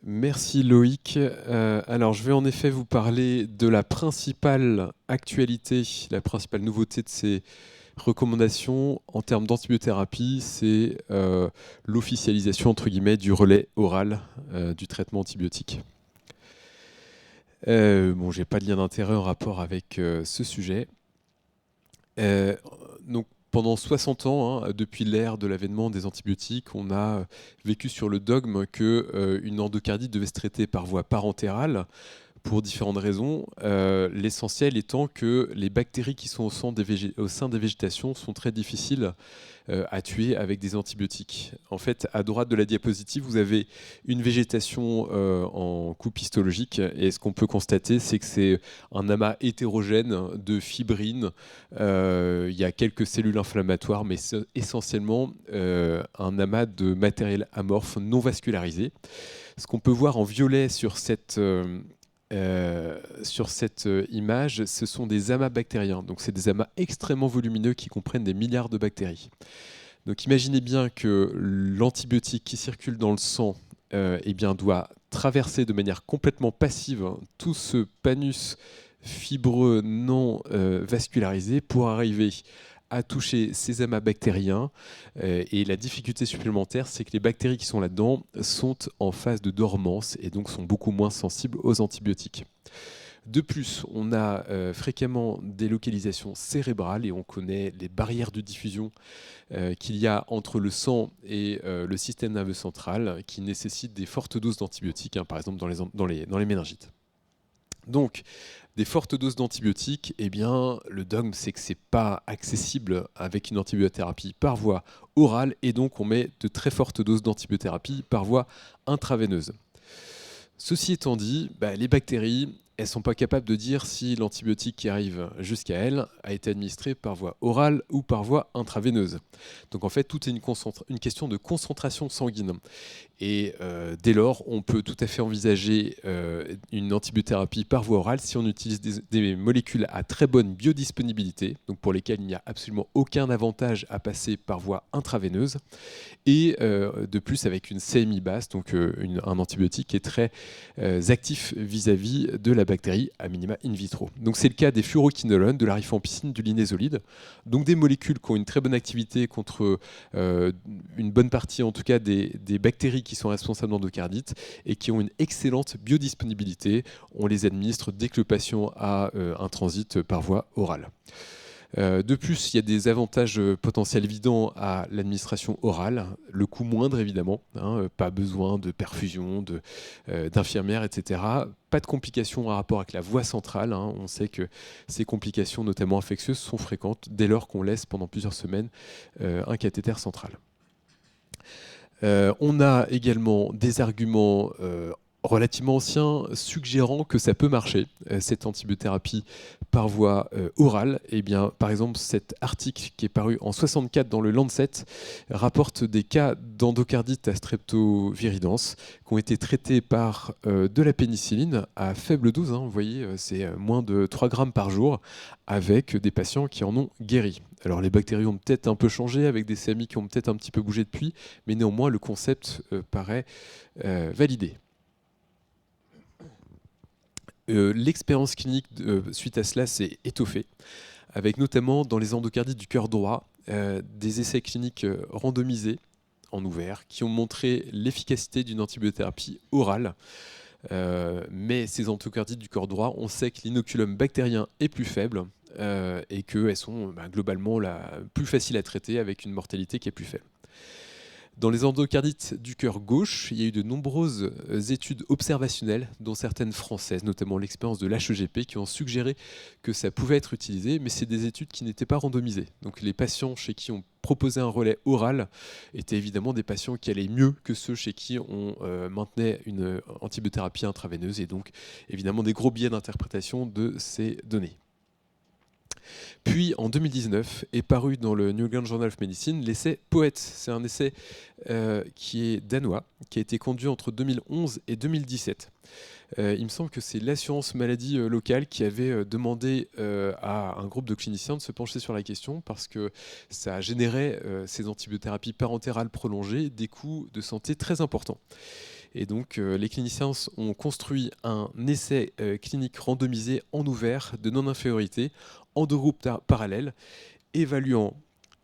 Merci Loïc. Alors je vais en effet vous parler de la principale actualité, la principale nouveauté de ces recommandations en termes d'antibiothérapie, c'est l'officialisation entre guillemets du relais oral du traitement antibiotique. Bon, j'ai pas de lien d'intérêt en rapport avec ce sujet. Euh, donc pendant 60 ans, hein, depuis l'ère de l'avènement des antibiotiques, on a vécu sur le dogme que une endocardite devait se traiter par voie parentérale pour différentes raisons. L'essentiel étant que les bactéries qui sont au sein des végétations sont très difficiles à tuer avec des antibiotiques. En fait, à droite de la diapositive, vous avez une végétation en coupe histologique, et ce qu'on peut constater, c'est que c'est un amas hétérogène de fibrines. Il y a quelques cellules inflammatoires, mais c'est essentiellement un amas de matériel amorphe non vascularisé. Ce qu'on peut voir en violet sur cette image, ce sont des amas bactériens. Donc, c'est des amas extrêmement volumineux qui comprennent des milliards de bactéries. Donc, imaginez bien que l'antibiotique qui circule dans le sang eh bien, doit traverser de manière complètement passive tout ce panus fibreux non vascularisé pour arriver à toucher ces amas bactériens. Et la difficulté supplémentaire, c'est que les bactéries qui sont là-dedans sont en phase de dormance et donc sont beaucoup moins sensibles aux antibiotiques. De plus, on a fréquemment des localisations cérébrales et on connaît les barrières de diffusion qu'il y a entre le sang et le système nerveux central qui nécessitent des fortes doses d'antibiotiques, hein, par exemple dans les méningites. Donc, des fortes doses d'antibiotiques, eh bien, le dogme, c'est que ce n'est pas accessible avec une antibiothérapie par voie orale, et donc on met de très fortes doses d'antibiothérapie par voie intraveineuse. Ceci étant dit, les bactéries, elles ne sont pas capables de dire si l'antibiotique qui arrive jusqu'à elles a été administré par voie orale ou par voie intraveineuse. Donc en fait, tout est une question de concentration sanguine. Et dès lors, on peut tout à fait envisager une antibiothérapie par voie orale si on utilise des molécules à très bonne biodisponibilité, donc pour lesquelles il n'y a absolument aucun avantage à passer par voie intraveineuse, et de plus avec une CMI basse, donc un antibiotique qui est très actif vis-à-vis de la bactérie, à minima in vitro. Donc c'est le cas des fluoroquinolones, de la rifampicine, du linezolide, donc des molécules qui ont une très bonne activité contre une bonne partie en tout cas des bactéries qui sont responsables d'endocardite et qui ont une excellente biodisponibilité. On les administre dès que le patient a un transit par voie orale. De plus, il y a des avantages potentiels évidents à l'administration orale, le coût moindre évidemment, hein, pas besoin de perfusion, d'infirmières, etc. Pas de complications en rapport avec la voie centrale, hein. On sait que ces complications, notamment infectieuses, sont fréquentes dès lors qu'on laisse pendant plusieurs semaines un cathéter central. On a également des arguments relativement anciens suggérant que ça peut marcher, cette antibiothérapie par voie orale. Et bien, par exemple, cet article qui est paru en 64 dans le Lancet rapporte des cas d'endocardite à streptoviridans qui ont été traités par de la pénicilline à faible dose, hein, vous voyez, c'est moins de 3 grammes par jour, avec des patients qui en ont guéri. Alors les bactéries ont peut-être un peu changé, avec des CMI qui ont peut-être un petit peu bougé depuis, mais néanmoins le concept paraît validé. L'expérience clinique suite à cela s'est étoffée, avec notamment dans les endocardites du cœur droit, des essais cliniques randomisés en ouvert qui ont montré l'efficacité d'une antibiothérapie orale. Mais ces endocardites du cœur droit, on sait que l'inoculum bactérien est plus faible et qu'elles sont globalement plus faciles à traiter avec une mortalité qui est plus faible. Dans les endocardites du cœur gauche, il y a eu de nombreuses études observationnelles, dont certaines françaises, notamment l'expérience de l'HEGP, qui ont suggéré que ça pouvait être utilisé, mais c'est des études qui n'étaient pas randomisées. Donc les patients chez qui on proposait un relais oral étaient évidemment des patients qui allaient mieux que ceux chez qui on maintenait une antibiothérapie intraveineuse, et donc évidemment des gros biais d'interprétation de ces données. Puis en 2019 est paru dans le New England Journal of Medicine l'essai POET. C'est un essai qui est danois, qui a été conduit entre 2011 et 2017. Il me semble que c'est l'assurance maladie locale qui avait demandé à un groupe de cliniciens de se pencher sur la question parce que ça générait ces antibiothérapies parentérales prolongées des coûts de santé très importants. Et donc, les cliniciens ont construit un essai clinique randomisé en ouvert de non-infériorité en 2 groupes parallèles, évaluant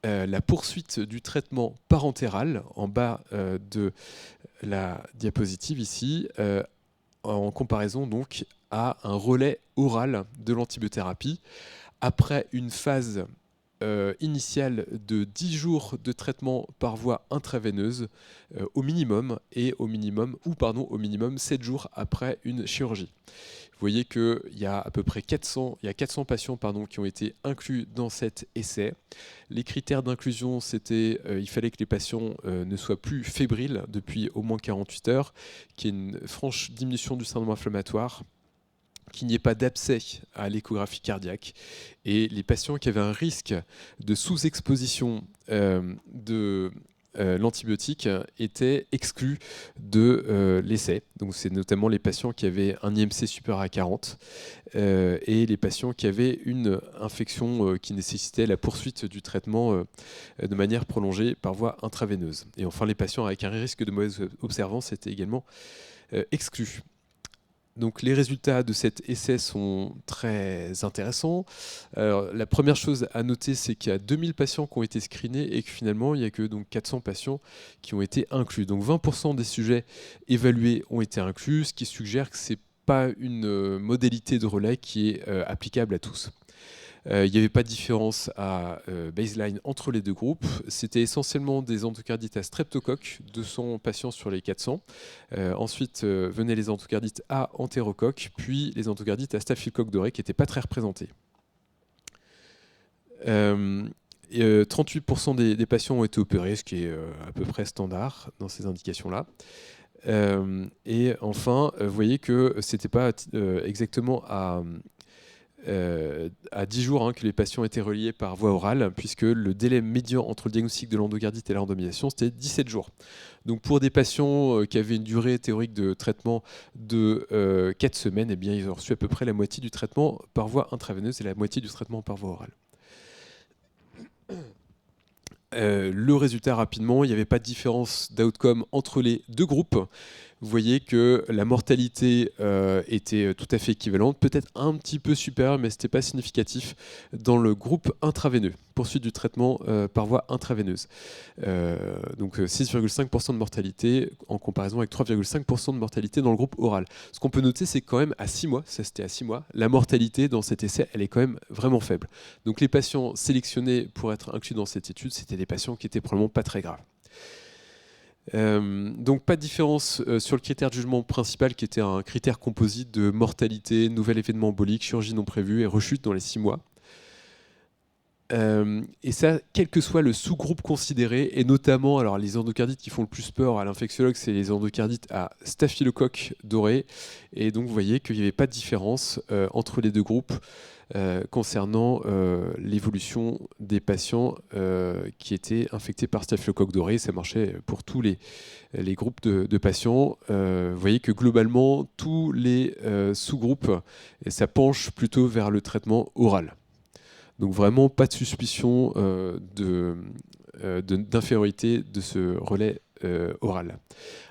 la poursuite du traitement parentéral en bas de la diapositive ici, en comparaison donc à un relais oral de l'antibiothérapie après une phase initiale de 10 jours de traitement par voie intraveineuse au minimum, et au minimum 7 jours après une chirurgie. Vous voyez qu'il y a à peu près 400 patients qui ont été inclus dans cet essai. Les critères d'inclusion, c'était il fallait que les patients ne soient plus fébriles depuis au moins 48 heures, qu'il y ait une franche diminution du syndrome inflammatoire, qu'il n'y ait pas d'abcès à l'échographie cardiaque, et les patients qui avaient un risque de sous-exposition de l'antibiotique étaient exclus de l'essai. Donc c'est notamment les patients qui avaient un IMC supérieur à 40 et les patients qui avaient une infection qui nécessitait la poursuite du traitement de manière prolongée par voie intraveineuse. Et enfin, les patients avec un risque de mauvaise observance étaient également exclus. Donc les résultats de cet essai sont très intéressants. Alors, la première chose à noter, c'est qu'il y a 2000 patients qui ont été screenés et que finalement, il n'y a que donc 400 patients qui ont été inclus. Donc 20% des sujets évalués ont été inclus, ce qui suggère que ce n'est pas une modalité de relais qui est applicable à tous. Il n'y avait pas de différence à baseline entre les 2 groupes. C'était essentiellement des endocardites à streptocoque, 200 patients sur les 400. Ensuite venaient les endocardites à entérocoque, puis les endocardites à staphylocoque doré qui n'étaient pas très représentés. 38% des patients ont été opérés, ce qui est à peu près standard dans ces indications-là. Et enfin, vous voyez que ce n'était pas exactement à 10 jours que les patients étaient reliés par voie orale, puisque le délai médian entre le diagnostic de l'endocardite et la randomisation, c'était 17 jours. Donc pour des patients qui avaient une durée théorique de traitement de 4 semaines, eh bien, ils ont reçu à peu près la moitié du traitement par voie intraveineuse et la moitié du traitement par voie orale. Le résultat rapidement, il n'y avait pas de différence d'outcome entre les 2 groupes. Vous voyez que la mortalité était tout à fait équivalente, peut-être un petit peu supérieure, mais ce n'était pas significatif dans le groupe intraveineux, poursuite du traitement par voie intraveineuse. Donc 6,5% de mortalité en comparaison avec 3,5% de mortalité dans le groupe oral. Ce qu'on peut noter, c'est que quand même à 6 mois, ça c'était à 6 mois, la mortalité dans cet essai, elle est quand même vraiment faible. Donc les patients sélectionnés pour être inclus dans cette étude, c'était des patients qui étaient probablement pas très graves. Donc pas de différence sur le critère de jugement principal qui était un critère composite de mortalité, nouvel événement embolique, chirurgie non prévue et rechute dans les 6 mois. Et ça, quel que soit le sous-groupe considéré, et notamment alors les endocardites qui font le plus peur à l'infectiologue, c'est les endocardites à staphylocoque doré. Et donc vous voyez qu'il n'y avait pas de différence entre les 2 groupes concernant l'évolution des patients qui étaient infectés par staphylocoque doré. Ça marchait pour tous les groupes de patients. Vous voyez que globalement, tous les sous-groupes, ça penche plutôt vers le traitement oral. Donc vraiment pas de suspicion d'infériorité de ce relais oral.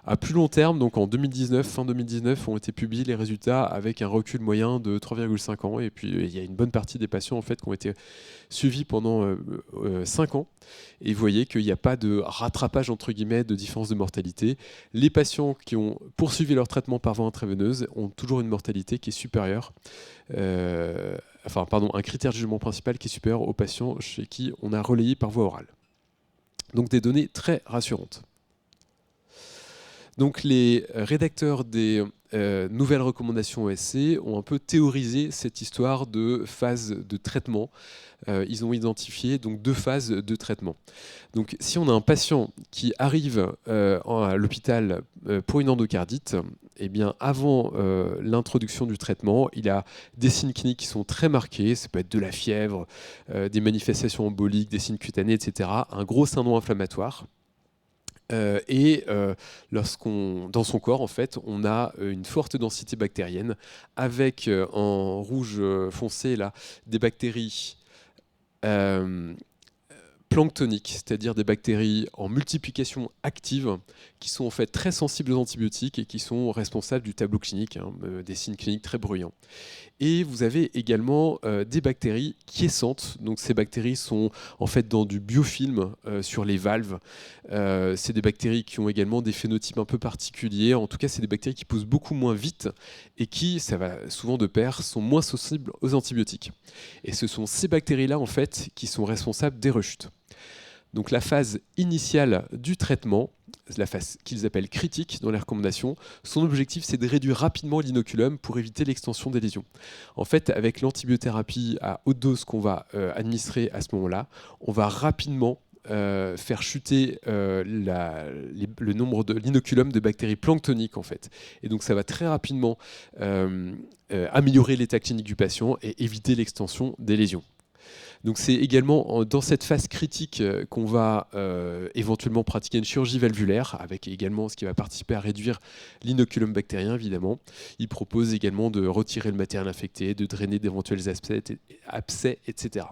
À plus long terme, donc en 2019, fin 2019, ont été publiés les résultats avec un recul moyen de 3,5 ans. Et puis il y a une bonne partie des patients en fait, qui ont été suivis pendant 5 ans. Et vous voyez qu'il n'y a pas de rattrapage entre guillemets de différence de mortalité. Les patients qui ont poursuivi leur traitement par voie intraveineuse ont toujours une mortalité qui est supérieure. Un critère de jugement principal qui est supérieur aux patients chez qui on a relayé par voie orale. Donc des données très rassurantes. Donc les rédacteurs des nouvelles recommandations OSC ont un peu théorisé cette histoire de phase de traitement. Ils ont identifié donc 2 phases de traitement. Donc si on a un patient qui arrive à l'hôpital pour une endocardite, eh bien, avant l'introduction du traitement, il a des signes cliniques qui sont très marqués. Ça peut être de la fièvre, des manifestations emboliques, des signes cutanés, etc. Un gros syndrome inflammatoire. Dans son corps, en fait, on a une forte densité bactérienne avec en rouge foncé là, des bactéries planctoniques, c'est-à-dire des bactéries en multiplication active qui sont en fait très sensibles aux antibiotiques et qui sont responsables du tableau clinique, des signes cliniques très bruyants. Et vous avez également des bactéries quiescentes. Donc ces bactéries sont en fait dans du biofilm sur les valves. C'est des bactéries qui ont également des phénotypes un peu particuliers. En tout cas, c'est des bactéries qui poussent beaucoup moins vite et qui, ça va souvent de pair, sont moins sensibles aux antibiotiques. Et ce sont ces bactéries-là en fait qui sont responsables des rechutes. Donc la phase initiale du traitement, la phase qu'ils appellent critique dans les recommandations, son objectif c'est de réduire rapidement l'inoculum pour éviter l'extension des lésions. En fait, avec l'antibiothérapie à haute dose qu'on va administrer à ce moment-là, on va rapidement faire chuter le nombre de l'inoculum de bactéries planctoniques en fait. Et donc ça va très rapidement améliorer l'état clinique du patient et éviter l'extension des lésions. Donc c'est également dans cette phase critique qu'on va éventuellement pratiquer une chirurgie valvulaire, avec également ce qui va participer à réduire l'inoculum bactérien, évidemment. Il propose également de retirer le matériel infecté, de drainer d'éventuels abcès, etc.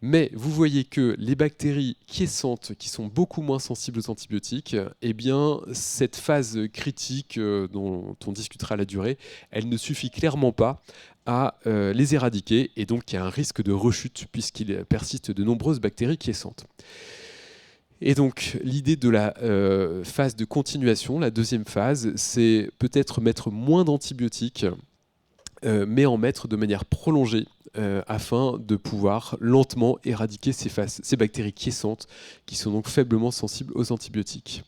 Mais vous voyez que les bactéries quiescentes, qui sont beaucoup moins sensibles aux antibiotiques, eh bien, cette phase critique dont on discutera la durée, elle ne suffit clairement pas à les éradiquer, et donc il y a un risque de rechute puisqu'il persiste de nombreuses bactéries quiescentes. Et donc l'idée de la phase de continuation, la deuxième phase, c'est peut-être mettre moins d'antibiotiques, mais en mettre de manière prolongée afin de pouvoir lentement éradiquer ces bactéries quiescentes qui sont donc faiblement sensibles aux antibiotiques.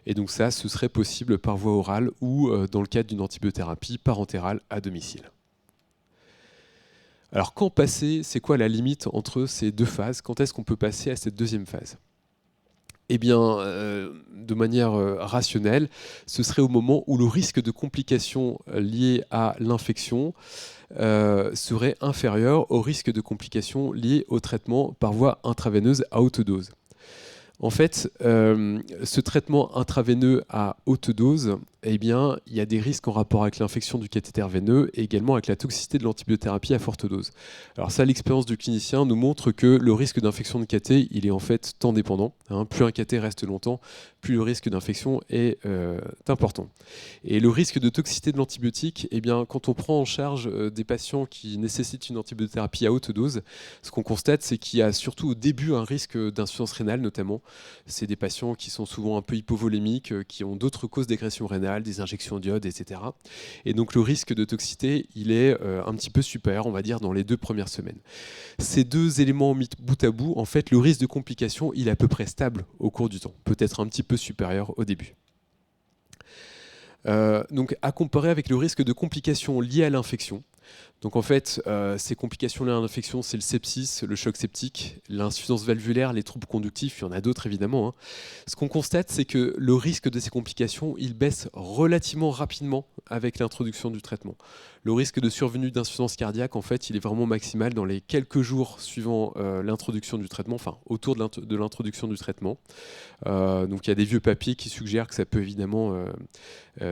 Et donc ça, ce serait possible par voie orale ou dans le cadre d'une antibiothérapie parentérale à domicile. Alors quand passer, c'est quoi la limite entre ces deux phases? Quand est-ce qu'on peut passer à cette deuxième phase? Eh bien, de manière rationnelle, ce serait au moment où le risque de complications liées à l'infection serait inférieur au risque de complications liées au traitement par voie intraveineuse à haute dose. En fait, ce traitement intraveineux à haute dose, eh bien, il y a des risques en rapport avec l'infection du cathéter veineux et également avec la toxicité de l'antibiothérapie à forte dose. Alors ça, l'expérience du clinicien nous montre que le risque d'infection de cathé, il est en fait temps dépendant. Plus un cathé reste longtemps, plus le risque d'infection est important. Et le risque de toxicité de l'antibiotique, eh bien, quand on prend en charge des patients qui nécessitent une antibiothérapie à haute dose, ce qu'on constate, c'est qu'il y a surtout au début un risque d'insuffisance rénale notamment. C'est des patients qui sont souvent un peu hypovolémiques, qui ont d'autres causes d'agression rénale, des injections d'iode, etc. Et donc le risque de toxicité, il est un petit peu supérieur, on va dire, dans les 2 premières semaines. Ces deux éléments mis bout à bout, en fait, le risque de complication, il est à peu près stable au cours du temps, peut-être un petit peu supérieur au début. Donc à comparer avec le risque de complications liées à l'infection. Donc en fait, ces complications liées à l'infection, c'est le sepsis, le choc septique, l'insuffisance valvulaire, les troubles conductifs, il y en a d'autres évidemment. Ce qu'on constate, c'est que le risque de ces complications, il baisse relativement rapidement avec l'introduction du traitement. Le risque de survenue d'insuffisance cardiaque, en fait, il est vraiment maximal dans les quelques jours suivant l'introduction du traitement, enfin autour de l'introduction du traitement. Donc il y a des vieux papiers qui suggèrent que ça peut évidemment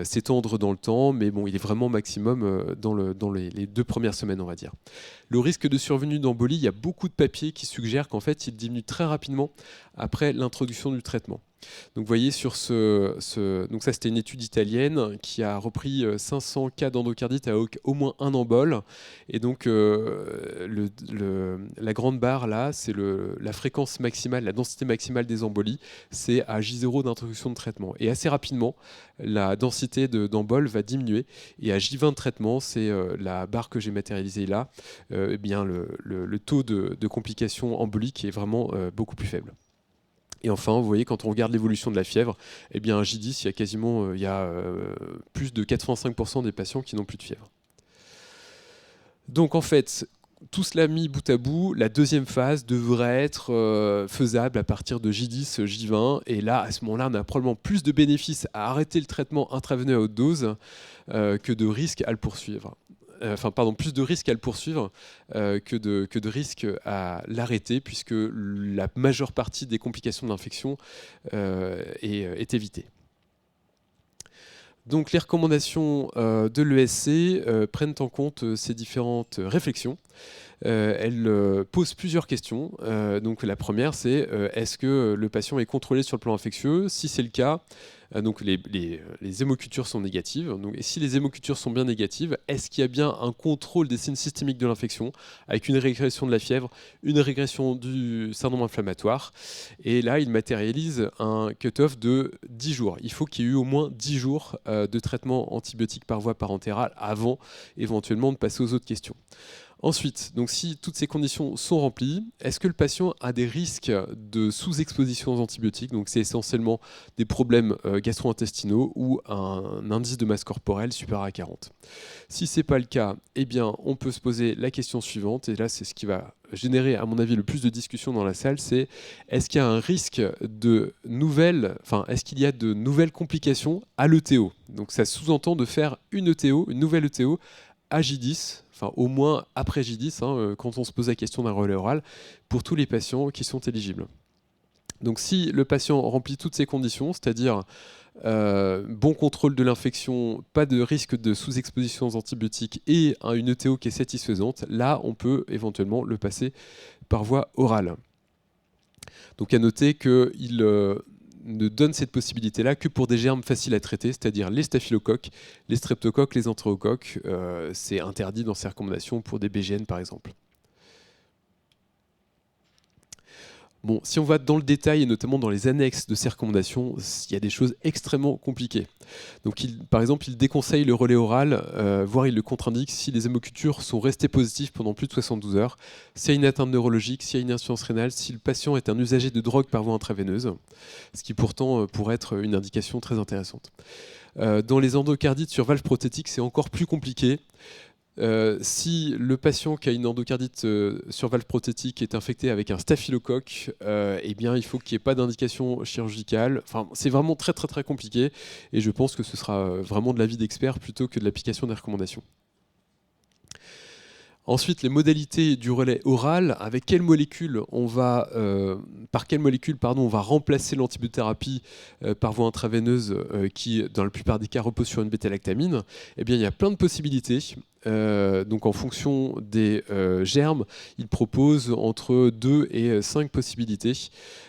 s'étendre dans le temps, mais bon, il est vraiment maximum dans les 2 premières semaines, on va dire. Le risque de survenue d'embolie, il y a beaucoup de papiers qui suggèrent qu'en fait, il diminue très rapidement après l'introduction du traitement. Donc vous voyez sur donc ça c'était une étude italienne qui a repris 500 cas d'endocardite avec au moins un embole, et donc la grande barre là c'est la fréquence maximale, la densité maximale des embolies, c'est à J0 d'introduction de traitement, et assez rapidement la densité d'embole va diminuer, et à J20 de traitement, c'est la barre que j'ai matérialisée là, eh bien le taux de complications emboliques est vraiment beaucoup plus faible. Et enfin, vous voyez, quand on regarde l'évolution de la fièvre, eh bien, à J10, il y a plus de 85% des patients qui n'ont plus de fièvre. Donc en fait, tout cela mis bout à bout, la deuxième phase devrait être faisable à partir de J10, J20. Et là, à ce moment-là, on a probablement plus de bénéfices à arrêter le traitement intraveineux à haute dose que de risques à le poursuivre. Plus de risques à le poursuivre que de risques à l'arrêter, puisque la majeure partie des complications de l'infection est évitée. Donc les recommandations de l'ESC prennent en compte ces différentes réflexions. Elle pose plusieurs questions. Donc la première, c'est est-ce que le patient est contrôlé sur le plan infectieux? Si c'est le cas, donc les hémocultures sont négatives. Donc, et si les hémocultures sont bien négatives, est-ce qu'il y a bien un contrôle des signes systémiques de l'infection avec une régression de la fièvre, une régression du syndrome inflammatoire? Et là, il matérialise un cut-off de 10 jours. Il faut qu'il y ait eu au moins 10 jours de traitement antibiotique par voie parentérale avant éventuellement de passer aux autres questions. Ensuite, donc si toutes ces conditions sont remplies, est-ce que le patient a des risques de sous-exposition aux antibiotiques? Donc c'est essentiellement des problèmes gastro-intestinaux ou un indice de masse corporelle supérieur à 40. Si ce n'est pas le cas, eh bien, on peut se poser la question suivante, et là c'est ce qui va générer à mon avis le plus de discussions dans la salle, c'est est-ce qu'il y a un risque de est-ce qu'il y a de nouvelles complications à l'ETO? Donc ça sous-entend de faire une ETO, une nouvelle ETO, à J10, enfin au moins après J10, quand on se pose la question d'un relais oral, pour tous les patients qui sont éligibles. Donc si le patient remplit toutes ces conditions, c'est-à-dire bon contrôle de l'infection, pas de risque de sous-exposition aux antibiotiques et une ETO qui est satisfaisante, là on peut éventuellement le passer par voie orale. Donc à noter qu'il ne donne cette possibilité-là que pour des germes faciles à traiter, c'est-à-dire les staphylocoques, les streptocoques, les entérocoques. C'est interdit dans ces recommandations pour des BGN par exemple. Bon, si on va dans le détail, et notamment dans les annexes de ces recommandations, il y a des choses extrêmement compliquées. Donc, par exemple, il déconseille le relais oral, voire il le contre-indique si les hémocultures sont restées positives pendant plus de 72 heures, s'il y a une atteinte neurologique, s'il y a une insuffisance rénale, si le patient est un usager de drogue par voie intraveineuse, ce qui pourtant pourrait être une indication très intéressante. Dans les endocardites sur valve prothétique, c'est encore plus compliqué. Si le patient qui a une endocardite sur valve prothétique est infecté avec un staphylocoque, eh bien, il faut qu'il n'y ait pas d'indication chirurgicale. Enfin, c'est vraiment très très très compliqué et je pense que ce sera vraiment de l'avis d'experts plutôt que de l'application des recommandations. Ensuite, les modalités du relais oral, avec quelle molécule par quelle molécule on va remplacer l'antibiothérapie par voie intraveineuse qui, dans la plupart des cas, repose sur une bêta-lactamine. Eh bien, il y a plein de possibilités. Donc en fonction des germes, il propose entre 2 et 5 possibilités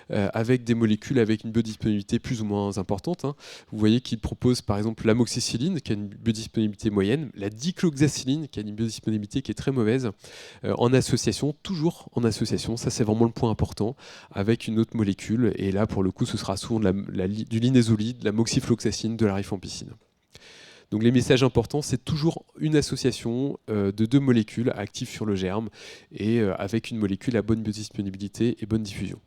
avec des molécules avec une biodisponibilité plus ou moins importante. Vous voyez qu'il propose par exemple l'amoxicilline qui a une biodisponibilité moyenne, la dicloxacilline qui a une biodisponibilité qui est très mauvaise, en association, toujours en association, ça c'est vraiment le point important, avec une autre molécule. Et là pour le coup ce sera souvent du linezolide, de la moxifloxacine, de la rifampicine. Donc les messages importants, c'est toujours une association de 2 molécules actives sur le germe et avec une molécule à bonne biodisponibilité et bonne diffusion.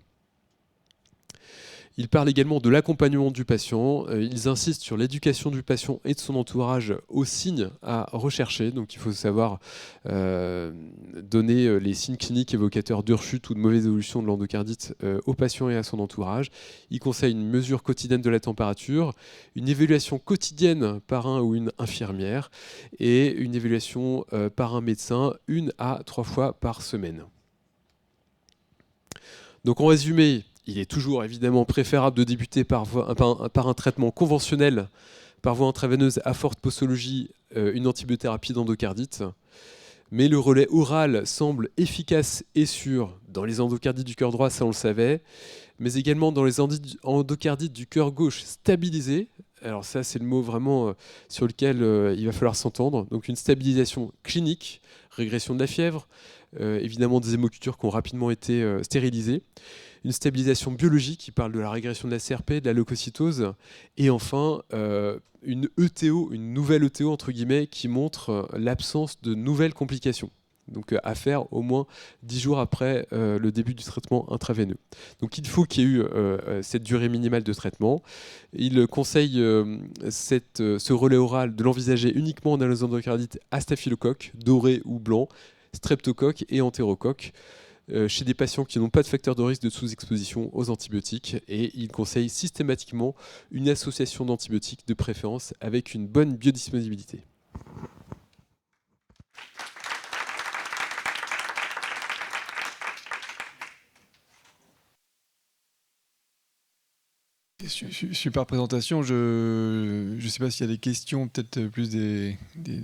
Ils parlent également de l'accompagnement du patient. Ils insistent sur l'éducation du patient et de son entourage aux signes à rechercher. Donc il faut savoir donner les signes cliniques évocateurs de rechute ou de mauvaise évolution de l'endocardite au patient et à son entourage. Ils conseillent une mesure quotidienne de la température, une évaluation quotidienne par un ou une infirmière et une évaluation par un médecin 1 à 3 fois par semaine. Donc en résumé, il est toujours évidemment préférable de débuter par un traitement conventionnel par voie intraveineuse à forte posologie, une antibiothérapie d'endocardite. Mais le relais oral semble efficace et sûr dans les endocardites du cœur droit, ça on le savait, mais également dans les endocardites du cœur gauche stabilisées. Alors ça c'est le mot vraiment sur lequel il va falloir s'entendre. Donc une stabilisation clinique, régression de la fièvre, évidemment des hémocultures qui ont rapidement été stérilisées, une stabilisation biologique qui parle de la régression de la CRP, de la leucocytose, et enfin une ETO, une nouvelle ETO entre guillemets, qui montre l'absence de nouvelles complications. Donc à faire au moins 10 jours après le début du traitement intraveineux. Donc il faut qu'il y ait eu cette durée minimale de traitement. Il conseille ce relais oral de l'envisager uniquement dans les endocardites à staphylocoque, doré ou blanc, streptocoque et entérocoque, chez des patients qui n'ont pas de facteur de risque de sous-exposition aux antibiotiques, et il conseille systématiquement une association d'antibiotiques de préférence avec une bonne biodisponibilité. Super présentation. Je ne sais pas s'il y a des questions, peut-être plus des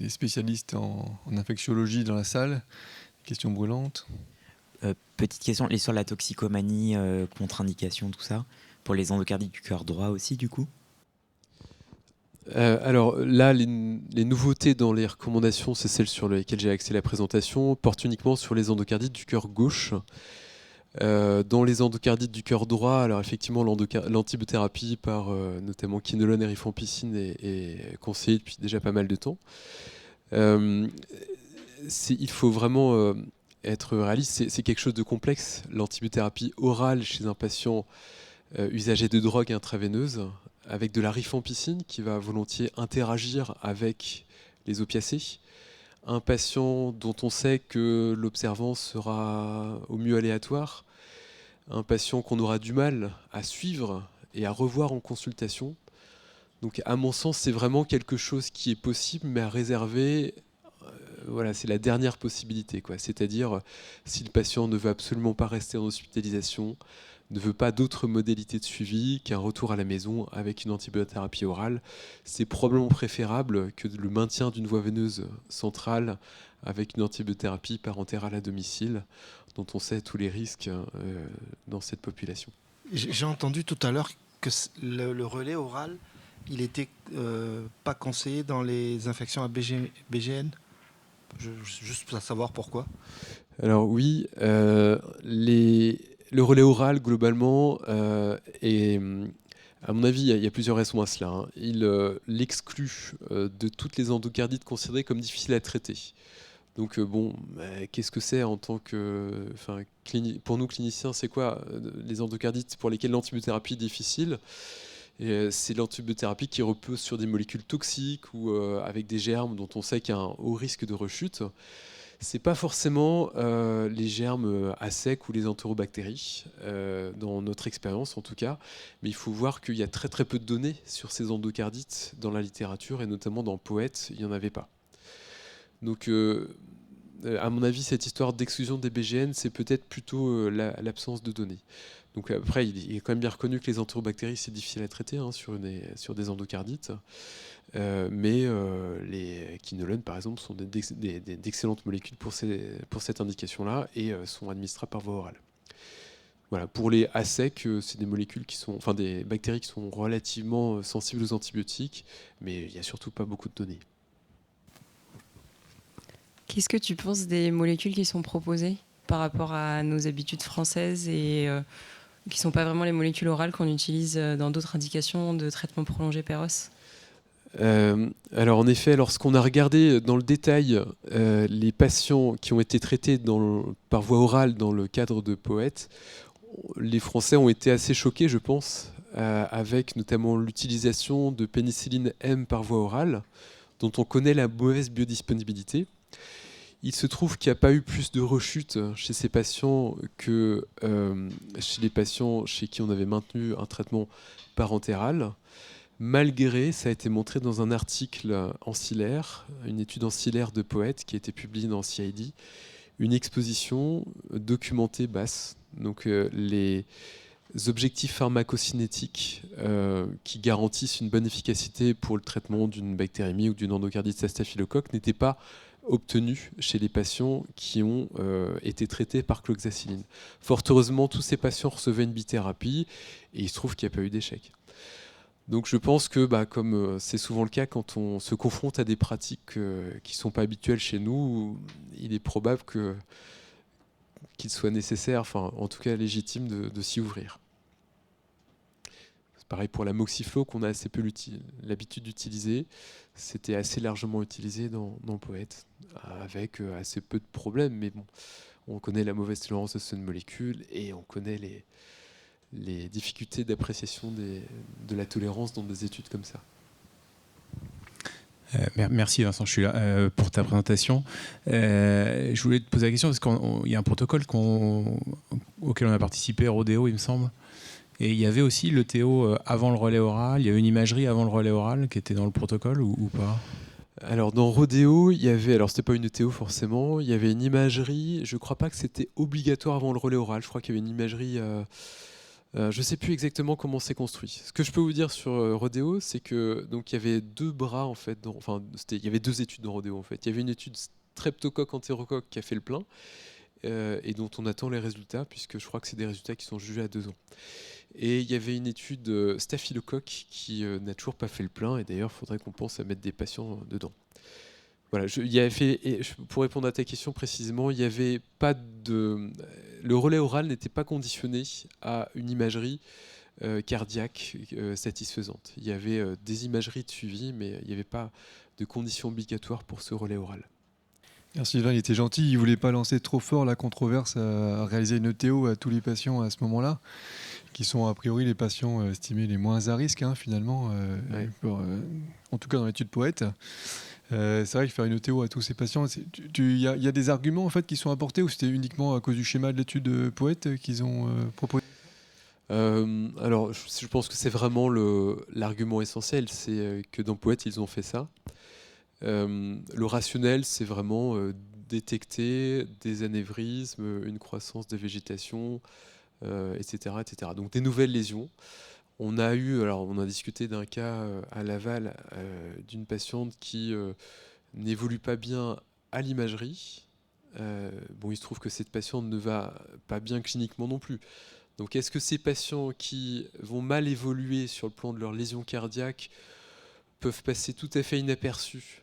spécialistes en infectiologie dans la salle. Question brûlante. Petite question, sur la toxicomanie, contre-indication, tout ça, pour les endocardites du cœur droit aussi, du coup? Alors là, les nouveautés dans les recommandations, c'est celles sur lesquelles j'ai axé la présentation, portent uniquement sur les endocardites du cœur gauche. Dans les endocardites du cœur droit, alors effectivement, l'antibiothérapie par notamment quinolone et rifampicine est conseillée depuis déjà pas mal de temps. Il faut vraiment être réaliste, c'est quelque chose de complexe. L'antibiothérapie orale chez un patient usager de drogue intraveineuse, avec de la rifampicine qui va volontiers interagir avec les opiacés. Un patient dont on sait que l'observance sera au mieux aléatoire, un patient qu'on aura du mal à suivre et à revoir en consultation. Donc à mon sens, c'est vraiment quelque chose qui est possible, mais à réserver. Voilà, c'est la dernière possibilité, quoi. C'est-à-dire, si le patient ne veut absolument pas rester en hospitalisation, ne veut pas d'autres modalités de suivi qu'un retour à la maison avec une antibiothérapie orale, c'est probablement préférable que le maintien d'une voie veineuse centrale avec une antibiothérapie parentérale à domicile, dont on sait tous les risques dans cette population. J'ai entendu tout à l'heure que le relais oral, il était pas conseillé dans les infections à BGN. Juste pour savoir pourquoi. Alors oui, le relais oral, globalement, est, à mon avis, il y a plusieurs raisons à cela, hein. Il l'exclut de toutes les endocardites considérées comme difficiles à traiter. Donc qu'est-ce que c'est en tant que... pour nous cliniciens, c'est quoi les endocardites pour lesquelles l'antibiothérapie est difficile? C'est l'antibiothérapie qui repose sur des molécules toxiques ou avec des germes dont on sait qu'il y a un haut risque de rechute. C'est pas forcément les germes à sec ou les entérobactéries, dans notre expérience en tout cas, mais il faut voir qu'il y a très très peu de données sur ces endocardites dans la littérature, et notamment dans Poète, il n'y en avait pas. Donc à mon avis, cette histoire d'exclusion des BGN, c'est peut-être plutôt l'absence de données. Donc après, il est quand même bien reconnu que les entérobactéries, c'est difficile à traiter sur des endocardites. Mais les quinolones, par exemple, sont d'excellentes molécules pour cette indication-là et sont administrables par voie orale. Voilà. Pour les à sec, c'est des molécules des bactéries qui sont relativement sensibles aux antibiotiques, mais il n'y a surtout pas beaucoup de données. Qu'est-ce que tu penses des molécules qui sont proposées par rapport à nos habitudes françaises et qui ne sont pas vraiment les molécules orales qu'on utilise dans d'autres indications de traitement prolongé PEROS? Alors en effet, lorsqu'on a regardé dans le détail les patients qui ont été traités par voie orale dans le cadre de Poète, les Français ont été assez choqués, je pense, avec notamment l'utilisation de pénicilline M par voie orale, dont on connaît la mauvaise biodisponibilité. Il se trouve qu'il n'y a pas eu plus de rechutes chez ces patients que chez les patients chez qui on avait maintenu un traitement parentéral. Malgré, ça a été montré dans un article ancillaire, une étude ancillaire de Poète qui a été publiée dans CID, une exposition documentée basse. Donc les objectifs pharmacocinétiques qui garantissent une bonne efficacité pour le traitement d'une bactérémie ou d'une endocardite à staphylocoque n'étaient pas obtenus chez les patients qui ont été traités par cloxacilline. Fort heureusement, tous ces patients recevaient une bithérapie et il se trouve qu'il n'y a pas eu d'échec. Donc je pense que, comme c'est souvent le cas quand on se confronte à des pratiques qui ne sont pas habituelles chez nous, il est probable qu'il soit nécessaire, en tout cas légitime, de s'y ouvrir. C'est pareil pour la moxiflo qu'on a assez peu l'habitude d'utiliser. C'était assez largement utilisé dans Poète, avec assez peu de problèmes, mais bon, on connaît la mauvaise tolérance de cette molécule et on connaît les difficultés d'appréciation de la tolérance dans des études comme ça. Merci Vincent, je suis là pour ta présentation. Je voulais te poser la question parce qu'il y a un protocole auquel on a participé, Rodéo il me semble, et il y avait aussi le TO avant le relais oral, il y avait une imagerie avant le relais oral qui était dans le protocole ou pas? Alors dans Rodéo, il y avait, alors c'était pas une ETO forcément, il y avait une imagerie, je crois pas que c'était obligatoire avant le relais oral, je crois qu'il y avait une imagerie... je ne sais plus exactement comment c'est construit. Ce que je peux vous dire sur Rodéo, c'est que donc il y avait deux bras en fait. Il y avait deux études dans Rodéo en fait. Il y avait une étude streptocoque entérocoque qui a fait le plein et dont on attend les résultats, puisque je crois que c'est des résultats qui sont jugés à 2 ans. Et il y avait une étude staphylocoque qui n'a toujours pas fait le plein, et d'ailleurs il faudrait qu'on pense à mettre des patients dedans. Voilà, pour répondre à ta question précisément, il y avait pas de, le relais oral n'était pas conditionné à une imagerie cardiaque satisfaisante. Il y avait des imageries de suivi, mais il n'y avait pas de conditions obligatoires pour ce relais oral. Alors Sylvain, il était gentil, il voulait pas lancer trop fort la controverse à réaliser une ETO à tous les patients à ce moment-là, qui sont a priori les patients estimés les moins à risque, finalement, en tout cas dans l'étude Poète. C'est vrai que faire une ETO à tous ces patients, il y a des arguments en fait qui sont apportés, ou c'était uniquement à cause du schéma de l'étude Poète qu'ils ont proposé? Alors, je pense que c'est vraiment l'argument essentiel, c'est que dans Poète, ils ont fait ça. Le rationnel, c'est vraiment détecter des anévrismes, une croissance des végétations, etc., etc. Donc des nouvelles lésions. On a discuté d'un cas à Laval d'une patiente qui n'évolue pas bien à l'imagerie. Il se trouve que cette patiente ne va pas bien cliniquement non plus. Donc est-ce que ces patients qui vont mal évoluer sur le plan de leur lésion cardiaque peuvent passer tout à fait inaperçus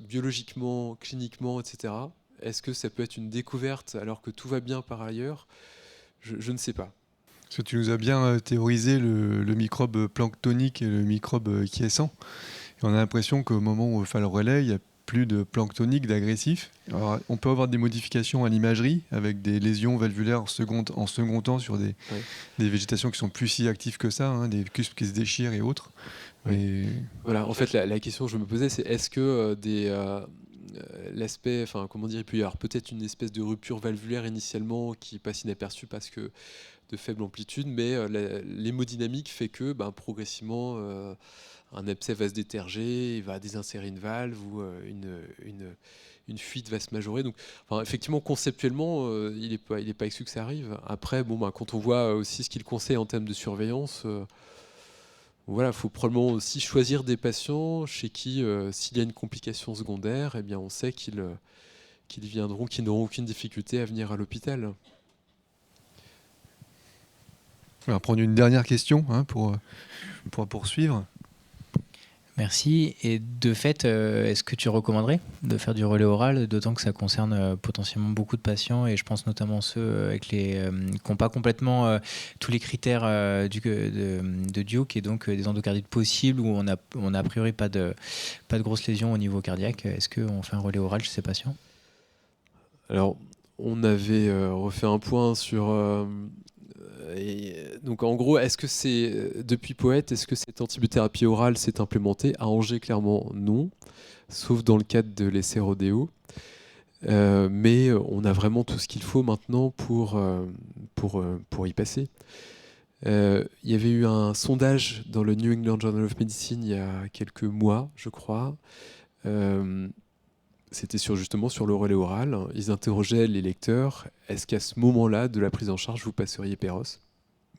biologiquement, cliniquement, etc. Est-ce que ça peut être une découverte alors que tout va bien par ailleurs? Je ne sais pas. Parce que tu nous as bien théorisé le microbe planctonique et le microbe quiescent. Et on a l'impression qu'au moment où on fait le relais, il n'y a plus de planctonique, d'agressif. Alors, on peut avoir des modifications à l'imagerie avec des lésions valvulaires en second temps sur des végétations qui sont plus si actives que ça, des cuspes qui se déchirent et autres. Mais... Voilà, en fait, la question que je me posais, c'est est-ce que l'aspect, comment dire, il peut y avoir peut-être une espèce de rupture valvulaire initialement qui passe inaperçue parce que de faible amplitude, mais l'hémodynamique fait que progressivement un abcès va se déterger, il va désinsérer une valve ou une fuite va se majorer. Donc, effectivement, conceptuellement, il est pas exclu que ça arrive. Après, quand on voit aussi ce qu'il conseille en termes de surveillance, il faut probablement aussi choisir des patients chez qui, s'il y a une complication secondaire, on sait qu'ils n'auront aucune difficulté à venir à l'hôpital. On va prendre une dernière question pour poursuivre. Merci. Et de fait, est-ce que tu recommanderais de faire du relais oral, d'autant que ça concerne potentiellement beaucoup de patients, et je pense notamment ceux qui n'ont pas complètement tous les critères de Duke, et donc des endocardites possibles où on a priori pas de grosses lésions au niveau cardiaque. Est-ce qu'on fait un relais oral chez ces patients? Alors, on avait refait un point sur... donc en gros, est-ce que depuis Poète, est-ce que cette antibiothérapie orale s'est implémentée? À Angers, clairement non, sauf dans le cadre de l'essai Rodeo. Mais on a vraiment tout ce qu'il faut maintenant pour y passer. Il y avait eu un sondage dans le New England Journal of Medicine il y a quelques mois, je crois. C'était justement sur le relais oral. Ils interrogeaient les lecteurs. Est-ce qu'à ce moment-là de la prise en charge, vous passeriez Péros?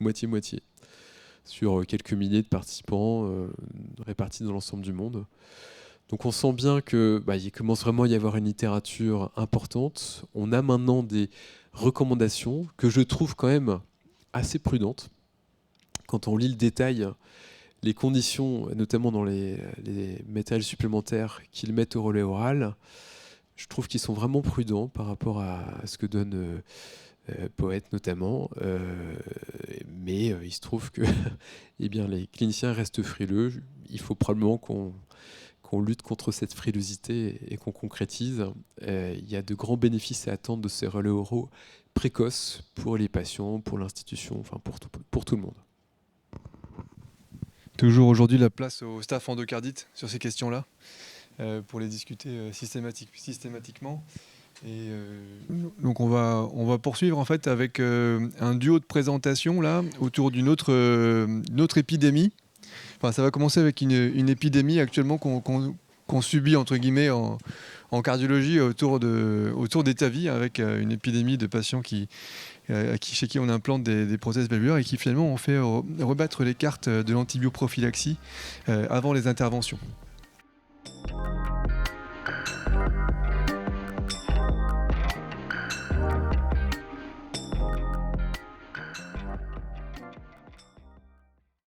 Moitié-moitié. Sur quelques milliers de participants répartis dans l'ensemble du monde. Donc on sent bien qu'il commence vraiment à y avoir une littérature importante. On a maintenant des recommandations que je trouve quand même assez prudentes. Quand on lit le détail, les conditions, notamment dans les matériels supplémentaires qu'ils mettent au relais oral, je trouve qu'ils sont vraiment prudents par rapport à ce que donne Poète notamment. Mais il se trouve que les cliniciens restent frileux. Il faut probablement qu'on lutte contre cette frilosité et qu'on concrétise. Il y a de grands bénéfices à attendre de ces relais oraux précoces pour les patients, pour l'institution, pour tout le monde. Toujours aujourd'hui la place au staff endocardite sur ces questions-là, pour les discuter systématiquement. Et donc on va poursuivre en fait avec un duo de présentation là autour d'une autre épidémie. Enfin, ça va commencer avec une épidémie actuellement qu'on subit entre guillemets en cardiologie autour des TAVI, avec une épidémie de patients chez qui on implante des prothèses valvulaires et qui finalement ont fait rebattre les cartes de l'antibioprophylaxie avant les interventions.